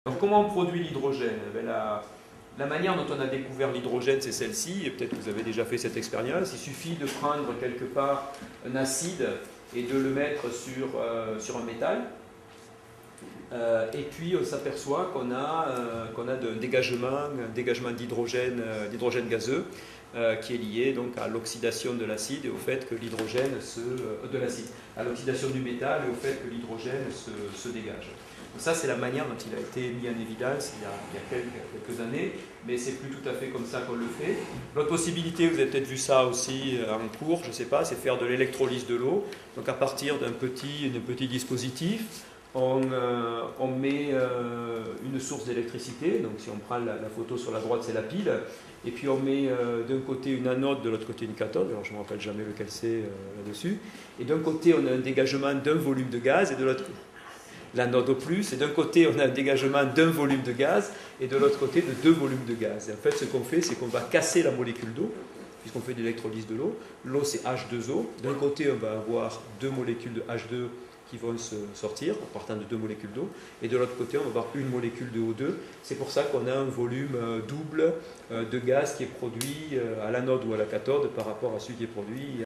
Alors, comment on produit l'hydrogène? La manière dont on a découvert l'hydrogène, c'est celle-ci, et peut-être que vous avez déjà fait cette expérience. Il suffit de prendre quelque part un acide et de le mettre sur un métal. Et puis on s'aperçoit qu'on a un dégagement d'hydrogène gazeux qui est lié donc à l'oxydation de l'acide et au fait que l'hydrogène de l'acide, à l'oxydation du métal et au fait que l'hydrogène se dégage. Donc ça, c'est la manière dont il a été mis en évidence il y a quelques années, mais c'est plus tout à fait comme ça qu'on le fait. L'autre possibilité, vous avez peut-être vu ça aussi en cours, je ne sais pas, c'est faire de l'électrolyse de l'eau. Donc à partir d'un petit dispositif, on met une source d'électricité, donc si on prend la photo sur la droite, c'est la pile, et puis on met d'un côté une anode, de l'autre côté une cathode, alors je ne me rappelle jamais lequel c'est là-dessus, et d'un côté on a un dégagement d'un volume de gaz, et de l'autre l'anode au plus, et d'un côté on a un dégagement d'un volume de gaz, et de l'autre côté de deux volumes de gaz. Et en fait ce qu'on fait, c'est qu'on va casser la molécule d'eau, puisqu'on fait de l'électrolyse de l'eau. L'eau c'est H2O, d'un côté on va avoir deux molécules de H2 qui vont se sortir en partant de deux molécules d'eau, et de l'autre côté on va avoir une molécule de O2. C'est pour ça qu'on a un volume double de gaz qui est produit à l'anode ou à la cathode par rapport à celui qui est produit